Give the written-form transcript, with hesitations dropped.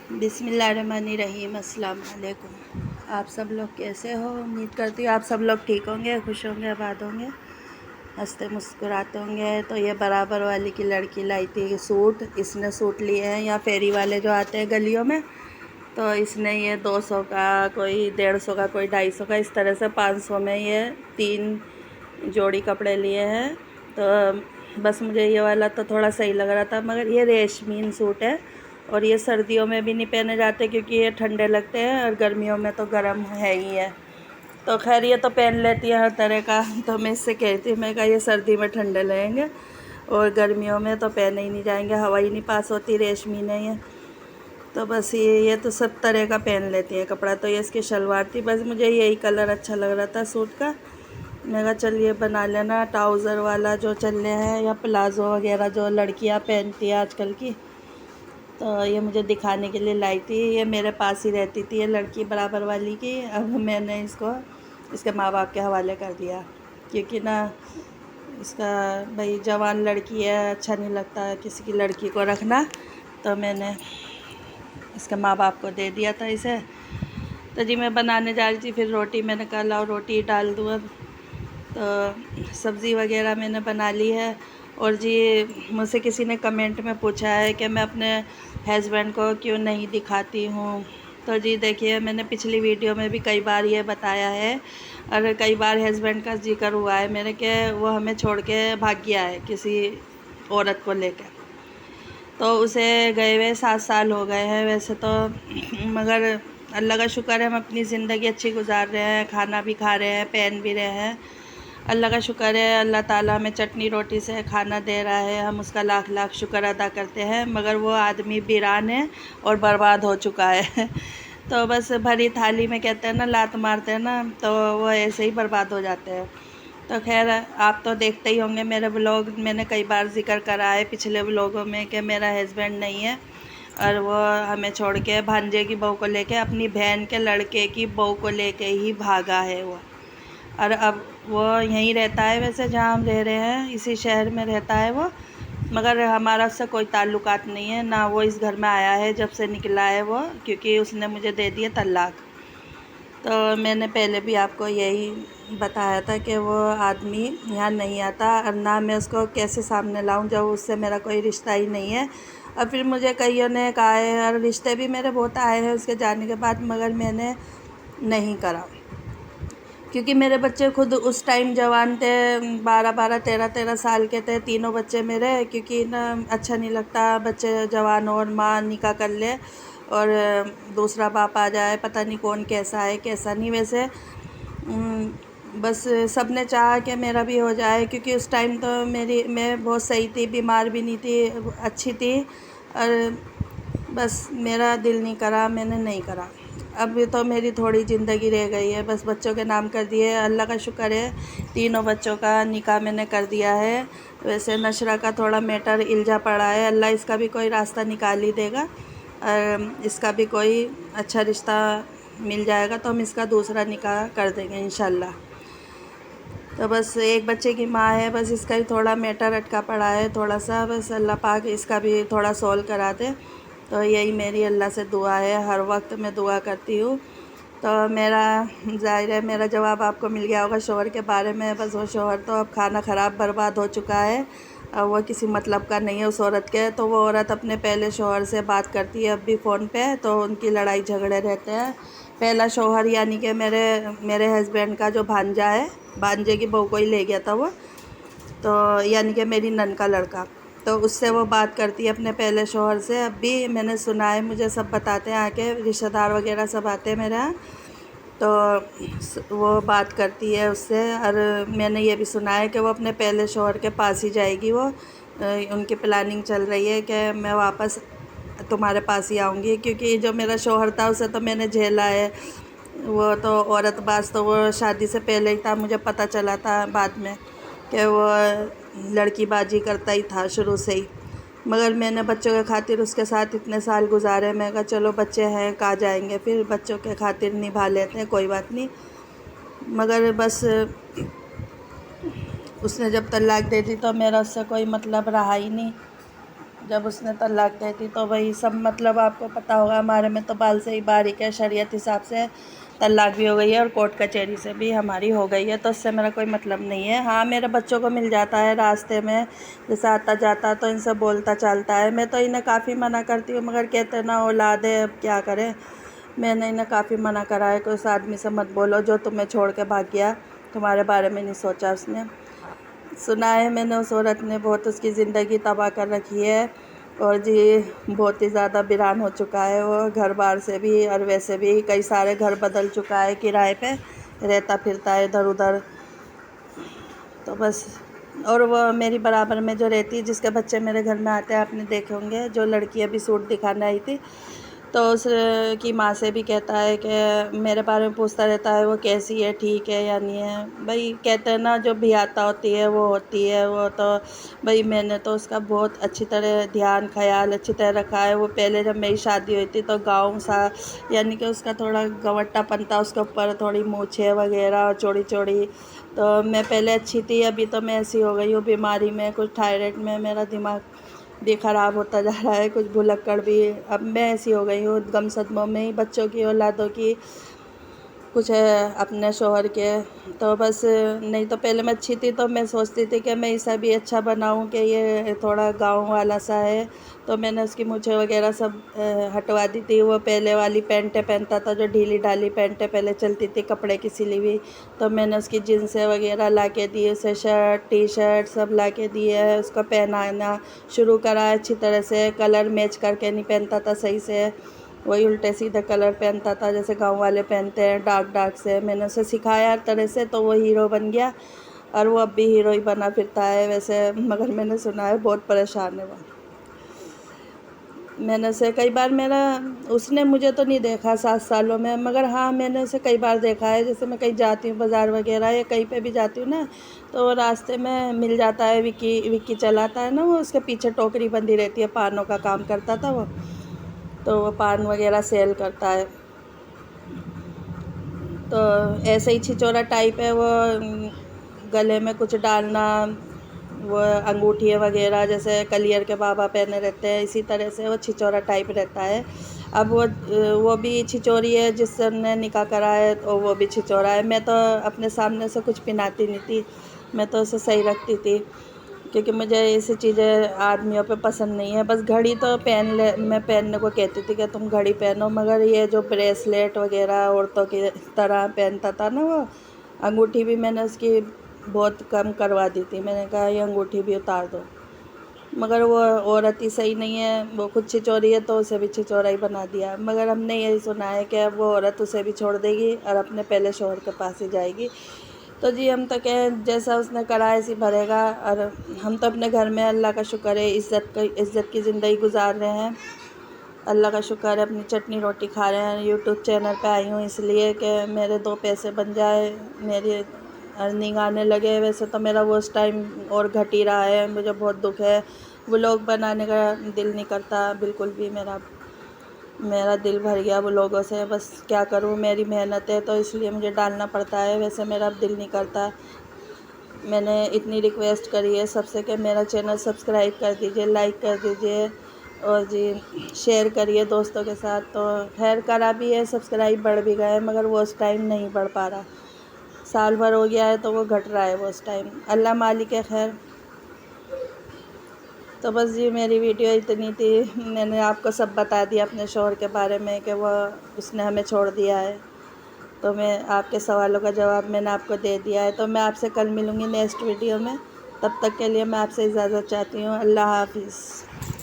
बिस्मिल्लाहिर्रहमानिर्रहीम। अस्सलाम वालेकुम। आप सब लोग कैसे हो? उम्मीद करती हूँ आप सब लोग ठीक होंगे, खुश होंगे, आबाद होंगे, हंसते मुस्कुराते होंगे। तो ये बराबर वाली की लड़की लाई थी सूट। इसने सूट लिए हैं या फेरी वाले जो आते हैं गलियों में, तो इसने ये 200 का, कोई 150 का, कोई 250 का, इस तरह से 500 में ये 3 जोड़ी कपड़े लिए हैं। तो बस मुझे ये वाला तो थोड़ा सही लग रहा था, मगर ये रेशमीन सूट है और ये सर्दियों में भी नहीं पहने जाते क्योंकि ये ठंडे लगते हैं, और गर्मियों में तो गर्म है ही है। तो खैर ये तो पहन लेती है हर तरह का। तो मैं इससे कहती हूँ, मैं कहा ये सर्दी में ठंडे लगेंगे और गर्मियों में तो पहने ही नहीं जाएंगे, हवा ही नहीं पास होती, रेशमी नहीं है। तो बस ये तो सब तरह का पहन लेती है कपड़ा। तो ये इसकी शलवार थी, बस मुझे यही कलर अच्छा लग रहा था सूट का। मैं कहा चलिए बना लेना, ट्राउज़र वाला जो चल रहा है या प्लाज़ो वगैरह जो लड़कियां पहनती हैं आजकल की। तो ये मुझे दिखाने के लिए लाई थी। ये मेरे पास ही रहती थी ये लड़की बराबर वाली की। अब मैंने इसको इसके माँ बाप के हवाले कर दिया क्योंकि ना इसका भाई जवान लड़की है, अच्छा नहीं लगता किसी की लड़की को रखना। तो मैंने इसके माँ बाप को दे दिया था इसे। तो जी मैं बनाने जा रही थी, फिर रोटी मैंने कहा लाओ रोटी डाल दूँ अब। तो सब्ज़ी वगैरह मैंने बना ली है। और जी मुझसे किसी ने कमेंट में पूछा है कि मैं अपने हस्बैंड को क्यों नहीं दिखाती हूँ। तो जी देखिए, मैंने पिछली वीडियो में भी कई बार ये बताया है और कई बार हस्बैंड का जिक्र हुआ है मेरे कि वो हमें छोड़ के भाग गया है किसी औरत को लेकर। तो उसे गए हुए 7 साल हो गए हैं वैसे तो, मगर अल्लाह का शुक्र है हम अपनी ज़िंदगी अच्छी गुजार रहे हैं, खाना भी खा रहे हैं, पहन भी रहे हैं। अल्लाह का शुक्र है, अल्लाह ताला हमें चटनी रोटी से खाना दे रहा है, हम उसका लाख लाख शुक्र अदा करते हैं। मगर वो आदमी वीरान है और बर्बाद हो चुका है। तो बस भरी थाली में कहते हैं ना, लात मारते हैं ना, तो वो ऐसे ही बर्बाद हो जाते हैं। तो खैर आप तो देखते ही होंगे मेरे ब्लॉग, मैंने कई बार जिक्र करा है पिछले ब्लॉगों में कि मेरा हस्बैंड नहीं है और वो हमें छोड़ के भांजे की बहू को लेके, अपनी बहन के लड़के की बहू को लेके ही भागा है वो। और अब वो यहीं रहता है, वैसे जहाँ हम रह रहे हैं इसी शहर में रहता है वो, मगर हमारा उससे कोई ताल्लुकात नहीं है ना। वो इस घर में आया है जब से निकला है वो, क्योंकि उसने मुझे दे दिया तलाक। तो मैंने पहले भी आपको यही बताया था कि वो आदमी यहाँ नहीं आता, और ना मैं उसको कैसे सामने लाऊं जब उससे मेरा कोई रिश्ता ही नहीं है। और फिर मुझे कईयों ने कहा है, और रिश्ते भी मेरे बहुत आए हैं उसके जाने के बाद, मगर मैंने नहीं करा क्योंकि मेरे बच्चे खुद उस टाइम जवान थे, 12-12, 13-13 साल के थे तीनों बच्चे मेरे। क्योंकि ना अच्छा नहीं लगता बच्चे जवान और माँ निकाह कर ले और दूसरा बाप आ जाए, पता नहीं कौन कैसा है कैसा नहीं। वैसे बस सब ने चाहा कि मेरा भी हो जाए, क्योंकि उस टाइम तो मैं बहुत सही थी, बीमार भी नहीं थी, अच्छी थी। और बस मेरा दिल नहीं करा, मैंने नहीं करा। अब तो मेरी थोड़ी ज़िंदगी रह गई है, बस बच्चों के नाम कर दिए। अल्लाह का शुक्र है तीनों बच्चों का निकाह मैंने कर दिया है। वैसे नशरा का थोड़ा मैटर इल्झा पड़ा है, अल्लाह इसका भी कोई रास्ता निकाल ही देगा और इसका भी कोई अच्छा रिश्ता मिल जाएगा तो हम इसका दूसरा निकाह कर देंगे इंशाल्लाह। तो बस एक बच्चे की माँ है, बस इसका ही थोड़ा मैटर अटका पड़ा है थोड़ा सा, बस अल्लाह पाक इसका भी थोड़ा सॉल्व करा दे। तो यही मेरी अल्लाह से दुआ है, हर वक्त मैं दुआ करती हूँ। तो मेरा ज़ाहिर है मेरा जवाब आपको मिल गया होगा शौहर के बारे में। बस वो शौहर तो अब खाना ख़राब बर्बाद हो चुका है, अब वो किसी मतलब का नहीं है उस औरत के। तो वो औरत अपने पहले शौहर से बात करती है अब भी फ़ोन पे, तो उनकी लड़ाई झगड़े रहते हैं। पहला शौहर यानी कि मेरे हस्बैंड का जो भांजा है, भांजे की बहू को ही ले गया था वो, तो यानी कि मेरी नन का लड़का, तो उससे वो बात करती है अपने पहले शौहर से। अब भी मैंने सुना है, मुझे सब बताते हैं आके, रिश्तेदार वगैरह सब आते हैं मेरे यहाँ, तो वो बात करती है उससे। और मैंने ये भी सुना है कि वो अपने पहले शौहर के पास ही जाएगी। वो उनकी प्लानिंग चल रही है कि मैं वापस तुम्हारे पास ही आऊँगी, क्योंकि जो मेरा शौहर था उसे तो मैंने झेला है। वो तो औरतबाज तो वो शादी से पहले ही था, मुझे पता चला था बाद में कि वो लड़कीबाजी करता ही था शुरू से ही। मगर मैंने बच्चों के खातिर उसके साथ इतने साल गुजारे, मैं कहा चलो बच्चे हैं कहाँ जाएंगे, फिर बच्चों के खातिर निभा लेते हैं, कोई बात नहीं। मगर बस उसने जब तलाक दे दी तो मेरा उससे कोई मतलब रहा ही नहीं। जब उसने तलाक दे दी तो वही सब, मतलब आपको पता होगा हमारे में तो बाल से ही बारीक है, शरीयत हिसाब से तलाक भी हो गई है और कोर्ट कचहरी से भी हमारी हो गई है, तो इससे मेरा कोई मतलब नहीं है। हाँ, मेरे बच्चों को मिल जाता है रास्ते में, जैसे आता जाता तो इनसे बोलता चालता है। मैं तो इन्हें काफ़ी मना करती हूँ, मगर कहते ना औलाद है, अब क्या करें। मैंने इन्हें काफ़ी मना करा है कि उस आदमी से मत बोलो जो तुम्हें छोड़ के भाग गया, तुम्हारे बारे में नहीं सोचा उसने। सुना है मैंने उस औरत ने बहुत उसकी ज़िंदगी तबाह कर रखी है, और जी बहुत ही ज़्यादा वीरान हो चुका है वो, घर बार से भी और वैसे भी कई सारे घर बदल चुका है, किराए पे रहता फिरता है इधर उधर। तो बस, और वो मेरी बराबर में जो रहती है, जिसके बच्चे मेरे घर में आते हैं, आपने देखे होंगे, जो लड़की अभी सूट दिखाने आई थी, तो उस की माँ से भी कहता है कि मेरे बारे में पूछता रहता है वो कैसी है, ठीक है या नहीं है। भाई कहते हैं ना, जो भी आता होती है वो होती है। वो तो भाई मैंने तो उसका बहुत अच्छी तरह ध्यान ख्याल अच्छी तरह रखा है। वो पहले जब मेरी शादी हुई थी तो गाँव सा, यानी कि उसका थोड़ा गवट्टापन था, उसके ऊपर थोड़ी मूछें वगैरह चौड़ी चौड़ी। तो मैं पहले अच्छी थी, अभी तो मैं ऐसी हो गई हूँ बीमारी में, कुछ थायराइड में मेरा दिमाग भी ख़राब होता जा रहा है, कुछ भुलक्कड़ भी। अब मैं ऐसी हो गई हूँ गम सदमों में ही, बच्चों की औलादों की, कुछ है अपने शोहर के। तो बस, नहीं तो पहले मैं अच्छी थी तो मैं सोचती थी कि मैं इसे भी अच्छा बनाऊं, कि ये थोड़ा गांव वाला सा है। तो मैंने उसकी मूछें वगैरह सब हटवा दी थी। वो पहले वाली पैंटें पहनता था, जो ढीली ढाली पैंटें पहले चलती थी कपड़े की सिली हुई, तो मैंने उसकी जीन्सें वगैरह ला के दी, उसे शर्ट टी शर्ट सब ला के दिए है, उसको पहनाना शुरू करा है अच्छी तरह से। कलर मैच करके नहीं पहनता था सही से, वही उल्टे सीधे कलर पहनता था जैसे गांव वाले पहनते हैं, डार्क डार्क से। मैंने उसे सिखाया हर तरह से, तो वो हीरो बन गया, और वो अब भी हीरो ही बना फिरता है वैसे। मगर मैंने सुना है बहुत परेशान है वो। मैंने उसे कई बार, मेरा उसने मुझे तो नहीं देखा 7 सालों में, मगर हाँ मैंने उसे कई बार देखा है। जैसे मैं कहीं जाती हूँ बाज़ार वगैरह या कहीं पे भी जाती हूँ ना, तो वो रास्ते में मिल जाता है। विक्की विक्की चलाता है ना, वो उसके पीछे टोकरी बंधी रहती है, पानों का काम करता था वो, तो वो पान वगैरह सेल करता है। तो ऐसे ही छिचोरा टाइप है वो, गले में कुछ डालना, वो अंगूठी वगैरह जैसे कलियर के बाबा पहने रहते हैं, इसी तरह से वो छिचोरा टाइप रहता है। अब वो भी छिचोरी है, जिससे हमने निकाह करा है, तो वो भी छिचोरा है। मैं तो अपने सामने से कुछ पहनाती नहीं थी, मैं तो उसे सही रखती थी, क्योंकि मुझे ऐसी चीज़ें आदमियों पे पसंद नहीं है। बस घड़ी तो पहन ले, मैं पहनने को कहती थी कि तुम घड़ी पहनो, मगर ये जो ब्रेसलेट वगैरह औरतों की तरह पहनता था ना वो, अंगूठी भी मैंने उसकी बहुत कम करवा दी थी। मैंने कहा ये अंगूठी भी उतार दो, मगर वो औरत ही सही नहीं है, वो खुद छिचोरी है तो उसे भी छिचोरा ही बना दिया। मगर हमने यही सुना है कि अब वो औरत उसे भी छोड़ देगी और अपने पहले शोहर के पास ही जाएगी। तो जी हम तो कहें जैसा उसने करा ऐसी भरेगा। और हम तो अपने घर में अल्लाह का शुक्र है इज़्ज़त की ज़िंदगी गुजार रहे हैं। अल्लाह का शुक्र है, अपनी चटनी रोटी खा रहे हैं। यूट्यूब चैनल पे आई हूँ इसलिए कि मेरे 2 पैसे बन जाए, मेरी अर्निंग आने लगे। वैसे तो मेरा वो उस टाइम और घट ही रहा है, मुझे बहुत दुख है। व्लॉग बनाने का दिल नहीं करता बिल्कुल भी, मेरा दिल भर गया वो लोगों से। बस क्या करूँ, मेरी मेहनत है तो इसलिए मुझे डालना पड़ता है, वैसे मेरा अब दिल नहीं करता। मैंने इतनी रिक्वेस्ट करी है सबसे कि मेरा चैनल सब्सक्राइब कर दीजिए, लाइक कर दीजिए, और जी शेयर करिए दोस्तों के साथ। तो खैर करा भी है, सब्सक्राइब बढ़ भी गए, मगर वो उस टाइम नहीं बढ़ पा रहा। साल भर हो गया है तो वो घट रहा है वो उस टाइम, अल्लाह मालिक है खैर। तो बस जी मेरी वीडियो इतनी थी, मैंने आपको सब बता दिया अपने शौहर के बारे में कि उसने हमें छोड़ दिया है। तो मैं आपके सवालों का जवाब मैंने आपको दे दिया है। तो मैं आपसे कल मिलूँगी नेक्स्ट वीडियो में, तब तक के लिए मैं आपसे इजाज़त चाहती हूँ। अल्लाह हाफ़िज़।